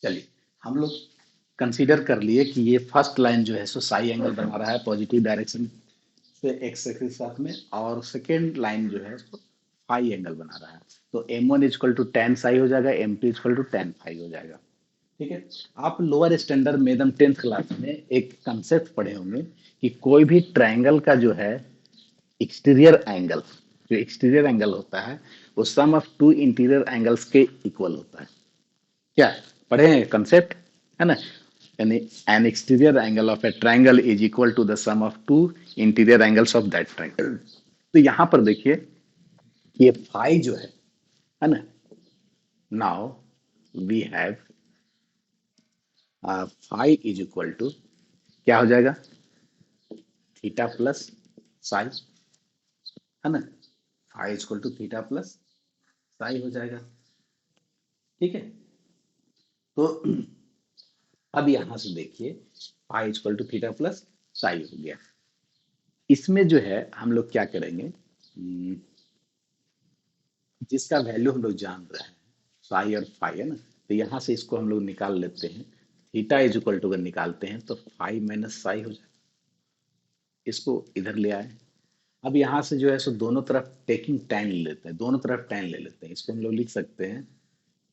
चलिए हम लोग कंसीडर कर लिए कि ये फर्स्ट लाइन जो है सो साई एंगल बना रहा है पॉजिटिव डायरेक्शन से एक्स के साथ में, और सेकेंड लाइन जो है सो फाई एंगल बना रहा है। तो M one is equal to ten psi हो जाएगा, M two is equal to ten phi हो जाएगा। ठीक है। आप लोअर स्टैंडर्ड में एकदम 10th क्लास में एक कंसेप्ट पढ़े होंगे कि कोई भी ट्रायंगल का जो है एक्सटीरियर एंगल, जो एक्सटीरियर एंगल होता है वो sum of two interior angles के इक्वल होता है। क्या पढ़े हैं कंसेप्ट, है ना? यानी an exterior angle of a triangle is equal to the sum of two interior angles of that triangle. तो यहां पर देखिए ये फाई जो है ना, now we have phi is equal to क्या हो जाएगा, थीटा प्लस साई, है ना? Phi is equal to theta plus psi हो जाएगा। ठीक है। तो अब यहां से देखिए phi is equal to theta plus psi हो गया। इसमें जो है हम लोग क्या करेंगे, जिसका वैल्यू हम लोग जान रहे हैं साई और फाई, है ना? तो यहाँ से इसको हम लोग निकाल लेते हैं। थीटा इज इक्वल टू अगर निकालते हैं तो फाई माइनस साई हो जाए, इसको इधर ले आए। अब यहाँ से जो है सो दोनों तरफ टेकिंग टैन ले लेते हैं, दोनों तरफ टैन ले लेते हैं। इसको हम लोग लिख सकते हैं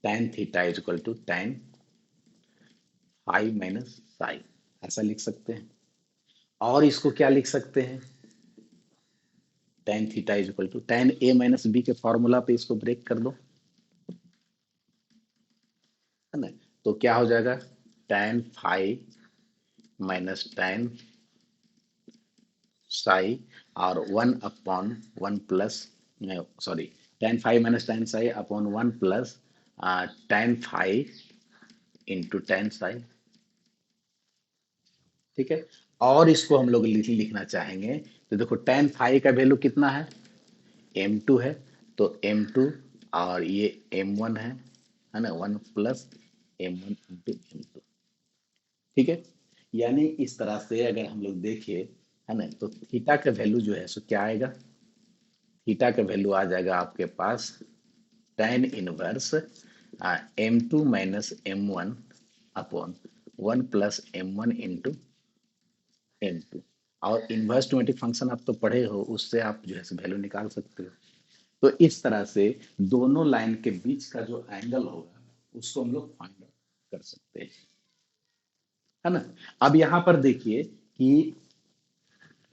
tan theta is equal to tan phi minus psi, ऐसा लिख सकते हैं। और इसको क्या लिख सकते हैं, tan theta is equal to tan A minus B के फॉर्मूला पे इसको ब्रेक कर दो, है ना? तो क्या हो जाएगा, tan phi minus tan psi, और one upon one plus, sorry, tan phi minus tan psi upon one plus tan phi into tan psi. ठीक है। और इसको हम लोग लिखना चाहेंगे तो देखो टैन फाई का वैल्यू कितना है, m2 है, तो m2, और ये m1 है ना, one plus m1 into m2। ठीक है। यानी इस तरह से अगर हम लोग देखें, है ना, तो थीटा का वैल्यू जो है सो क्या आएगा, थीटा का वैल्यू आ जाएगा आपके पास tan inverse m2 minus m1 upon one plus m1 into m2। और इनवर्स ट्वेंटी फंक्शन आप तो पढ़े हो, उससे आप जो है वैल्यू निकाल सकते हो। तो इस तरह से दोनों लाइन के बीच का जो एंगल होगा उसको हम लोग फाइंड आउट कर सकते हैं, है ना? अब यहां पर देखिए कि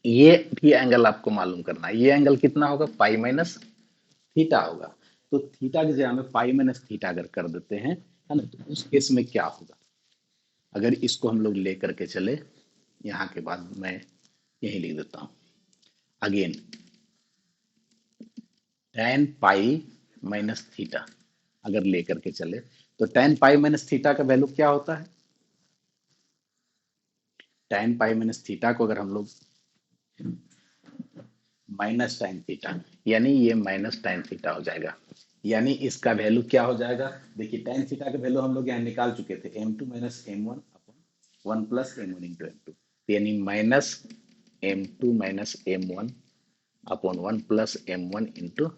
ये भी एंगल आपको मालूम करना है, ये एंगल कितना होगा, पाई माइनस थीटा होगा। तो थीटा की जगह में पाई माइनस थीटा अगर कर देते हैं, है ना, तो उस केस में क्या होगा, अगर इसको हम लोग लेकर के चले, यहाँ के बाद मैं यही लिख देता हूं again, tan pi minus theta अगर लेकर के चले, तो tan पाई माइनस थीटा का वैल्यू क्या होता है, tan पाई माइनस थीटा को अगर हम लोग माइनस tan थीटा, यानी ये माइनस tan थीटा हो जाएगा। यानी इसका वैल्यू क्या हो जाएगा, देखिए tan थीटा का वैल्यू हम लोग यहाँ निकाल चुके थे, m2 minus m1 upon one plus m1 into m2, यानी minus m2 minus m1 upon one plus m1 into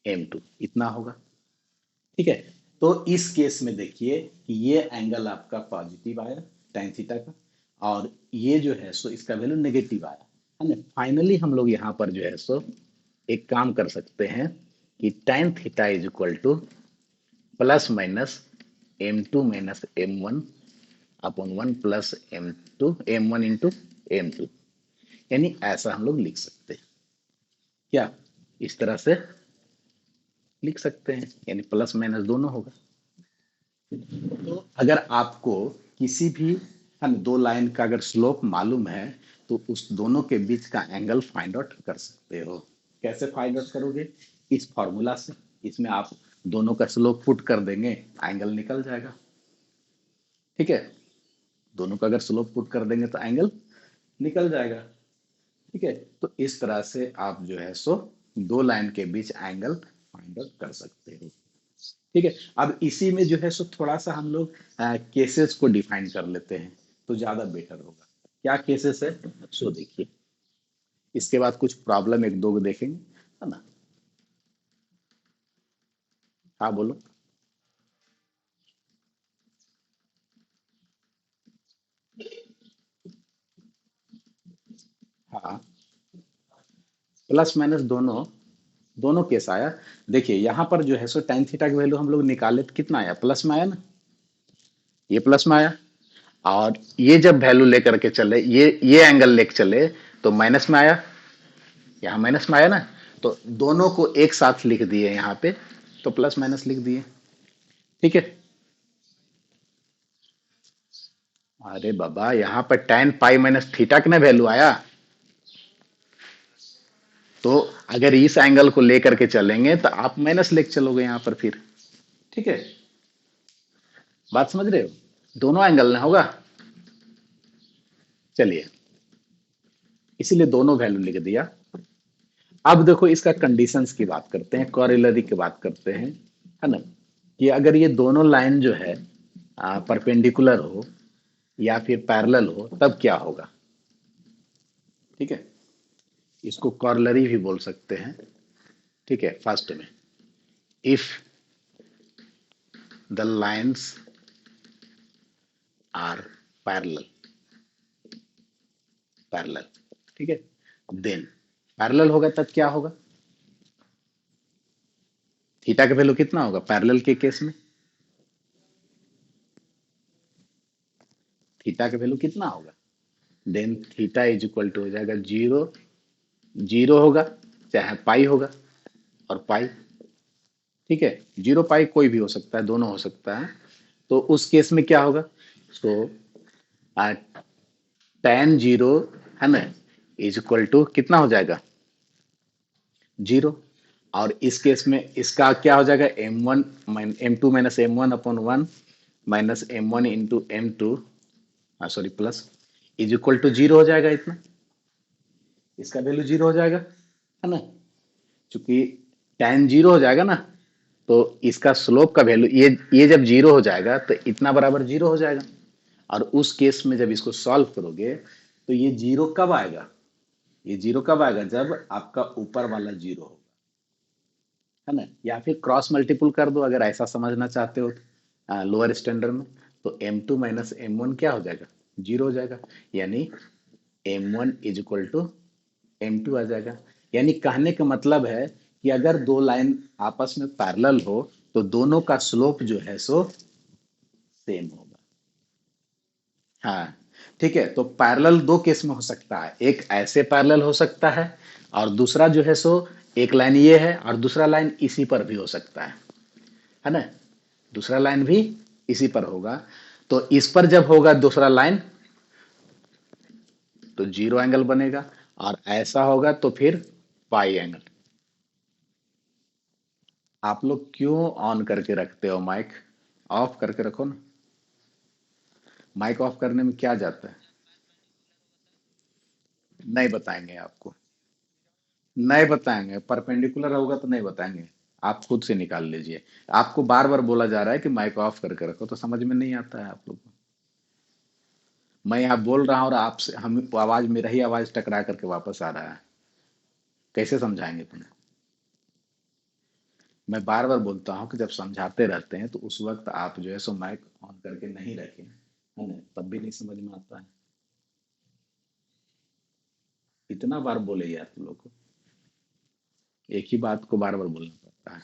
m2, इतना होगा। ठीक है। तो इस केस में देखिए कि ये एंगल आपका पॉजिटिव आया tan थीटा का, और ये जो है सो इसका वैल्यू नेगेटिव आया, है ना? फाइनली हम लोग यहाँ पर जो है सो एक काम कर सकते हैं कि tan theta is equal two plus minus m2 minus m1 upon one plus m1 into m2, यानी ऐसा हम लोग लिख सकते हैं। क्या इस तरह से लिख सकते हैं, यानी प्लस माइनस दोनों होगा। तो अगर आपको किसी भी, हम दो लाइन का अगर स्लोप मालूम है तो उस दोनों के बीच का एंगल फाइंड आउट कर सकते हो। कैसे फाइंड आउट करोगे, इस फॉर्मूला से, इसमें आप दोनों का स्लोप पुट कर देंगे, एंगल निकल जाएगा। ठीक है। दोनों का अगर स्लोप पुट कर देंगे तो एंगल निकल जाएगा। ठीक है। तो इस तरह से आप जो है सो दो लाइन के बीच एंगल फाइंड आउट कर सकते हो। ठीक है। अब इसी में जो है सो थोड़ा सा हम लोग केसेस को डिफाइन कर लेते हैं तो ज्यादा बेटर होगा। क्या केसेस है, सो देखिए, इसके बाद कुछ प्रॉब्लम एक दो देखेंगे, है ना? हाँ बोलो। हाँ, प्लस माइनस दोनों, दोनों केस आया। देखिए यहाँ पर जो है सो tan थीटा की वैल्यू हम लोग निकाले तो कितना आया, प्लस में आया ना, ये प्लस में आया। और ये जब वैल्यू लेकर के चले, ये एंगल लेके चले तो माइनस में आया, यहाँ माइनस में आया ना। तो दोनों को एक साथ लिख दिए यहाँ पे, तो प्लस माइनस लिख दिए। ठीक है। अरे बाबा, यहाँ पर tan पाई माइनस थीटा का ना वैल्यू आया, तो अगर इस एंगल को लेकर के चलेंगे तो आप माइनस लेके चलोगे यहाँ पर फिर। ठीक है, बात समझ रहे हो, दोनों एंगल ना होगा। चलिए, इसीलिए दोनों वैल्यू लिख दिया। अब देखो इसका कंडीशंस की बात करते हैं, कॉरिलरी की बात करते हैं, है ना, कि अगर ये दोनों लाइन जो है परपेंडिकुलर हो या फिर पैरेलल हो तब क्या होगा। ठीक है, इसको कॉरिलरी भी बोल सकते हैं। ठीक है, फर्स्ट में, if the lines are parallel, parallel, ठीक है, देन पैरेलल होगा तब क्या होगा, थीटा का वैल्यू कितना होगा पैरेलल के केस में, थीटा का वैल्यू कितना होगा, then theta is equal to हो जाएगा जीरो, जीरो होगा चाहे पाई होगा, और पाई। ठीक है, जीरो पाई कोई भी हो सकता है, दोनों हो सकता है। तो उस केस में क्या होगा, सो tan जीरो, है ना, इज इक्वल टू कितना हो जाएगा, जीरो। और इस केस में इसका क्या हो जाएगा, m2 minus m1 upon 1 minus m1 into m2, sorry plus, is equal to zero हो जाएगा इतना, इसका वैल्यू जीरो हो जाएगा, है ना। चूंकि tan जीरो हो जाएगा ना, तो इसका स्लोप का वैल्यू, ये जब जीरो हो जाएगा तो इतना बराबर जीरो हो जाएगा। और उस केस में जब इसको सॉल्व करोगे तो ये जीरो कब आएगा, ये जीरो कब आएगा, जब आपका ऊपर वाला जीरो होगा, है ना। या फिर क्रॉस मल्टीपल कर दो अगर ऐसा समझना चाहते हो लोअर स्टैंडर्ड में, तो m2 माइनस m1 क्या हो जाएगा, जीरो हो जाएगा। यानी m1 is equal to m2 आ जाएगा। यानी कहने का मतलब है कि अगर दो लाइन आपस में पैरेलल हो तो दोनों का स्लोप जो है सो सेम होगा। हाँ, ठीक है, तो पैरेलल दो केस में हो सकता है, एक ऐसे पैरेलल हो सकता है, और दूसरा जो है सो एक लाइन ये है और दूसरा लाइन इसी पर भी हो सकता है ना, दूसरा लाइन भी इसी पर होगा। तो इस पर जब होगा दूसरा लाइन तो जीरो एंगल बनेगा, और ऐसा होगा तो फिर पाई एंगल। आप लोग क्यों ऑन करके रखते हो माइक, ऑफ करके रखो ना, माइक ऑफ करने में क्या जाता है। नहीं बताएंगे आपको, नहीं बताएंगे, परपेंडिकुलर होगा तो नहीं बताएंगे, आप खुद से निकाल लीजिए। आपको बार बार बोला जा रहा है कि माइक ऑफ करके रखो, तो समझ में नहीं आता है आप लोग को। मैं यहाँ बोल रहा हूँ और आपसे हम आवाज, मेरा ही आवाज टकरा करके वापस आ रहा है, कैसे समझाएंगे तुम्हें। मैं बार बार बोलता हूँ कि जब समझाते रहते हैं तो उस वक्त आप जो है सो माइक ऑन करके नहीं रखें, है ना, तब भी नहीं समझ में आता है। इतना बार बोले यार तुम लोग को, एक ही बात को बार बार बोलना पड़ता है।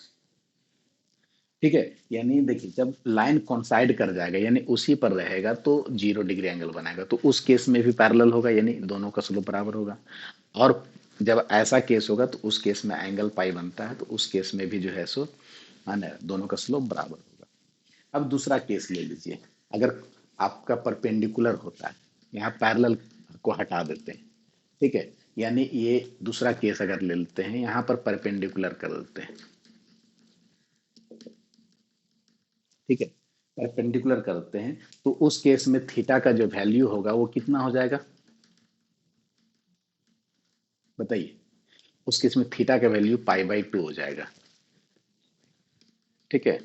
ठीक है, यानी देखिए जब लाइन कोइंसाइड कर जाएगा यानी उसी पर रहेगा तो जीरो डिग्री एंगल बनाएगा, तो उस केस में भी पैरेलल होगा, यानी दोनों का स्लोप बराबर होगा। और जब ऐसा केस होगा तो उस केस में एंगल पाई बनता है, तो उस केस में भी जो है सो, है ना, दोनों का स्लोप बराबर होगा। अब दूसरा केस ले लीजिए, अगर आपका परपेंडिकुलर होता है, यहाँ पैरेलल को हटा देते हैं, ठीक है, यानी ये दूसरा केस अगर ले लेते हैं, यहाँ पर परपेंडिकुलर कर देते हैं, ठीक है, परपेंडिकुलर करते हैं, तो उस केस में थीटा का जो वैल्यू होगा वो कितना हो जाएगा, बताइए। उस केस में थीटा का वैल्यू पाई बाई टू हो जाएगा। ठीक है,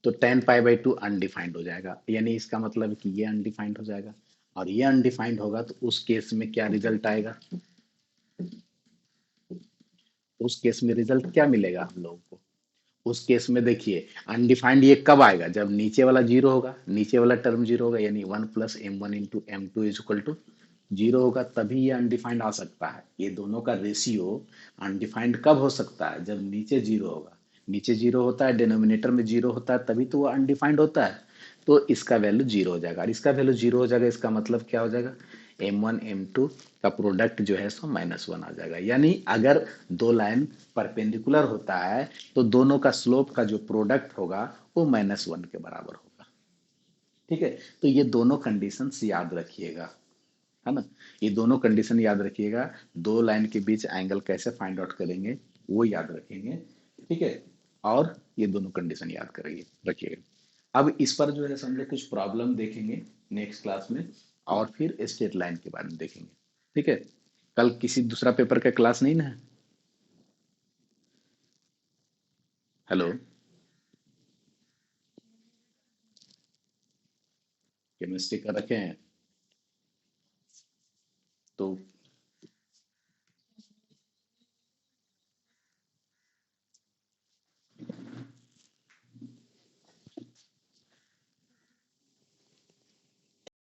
तो ten pi by two undefined हो जाएगा, यानी इसका मतलब कि ये अनडिफाइंड हो जाएगा, और ये अनडिफाइंड होगा तो उस केस में क्या रिजल्ट आएगा, उस केस में रिजल्ट क्या मिलेगा हम लोगों को, उस केस में देखिए अनडिफाइंड ये कब आएगा, जब नीचे वाला जीरो होगा, नीचे वाला टर्म जीरो होगा, यानी 1 + m1 × m2 जीरो होगा, तभी ये अनडिफाइंड आ सकता है। ये दोनों का रेशियो अनडिफाइंड कब हो सकता है, जब नीचे जीरो होगा। नीचे जीरो होता है, डिनोमिनेटर में जीरो होता है, तभी तो वो अनडिफाइंड होता है। तो इसका वैल्यू जीरो हो जाएगा, और इसका वैल्यू जीरो हो जाएगा, इसका मतलब क्या हो जाएगा, m1 m2 का प्रोडक्ट जो है सो -1 आ जाएगा। यानी अगर दो लाइन परपेंडिकुलर होता है तो दोनों का स्लोप का जो प्रोडक्ट होगा वो -1 के बराबर होगा। ठीक है, तो ये दोनों कंडीशंस याद रखिएगा, है ना। ये दोनों कंडीशन याद रखिएगा। दो लाइन के बीच एंगल कैसे फाइंड आउट करेंगे वो याद रखेंगे। ठीक है, और ये दोनों कंडीशन याद करेंगे, रखिएगा। अब इस पर जो है हम लोग कुछ प्रॉब्लम देखेंगे नेक्स्ट क्लास में, और फिर स्ट्रेट लाइन के बारे में देखेंगे। ठीक है, कल किसी दूसरा पेपर का क्लास नहीं ना है? हेलो, केमिस्ट्री का रखे हैं?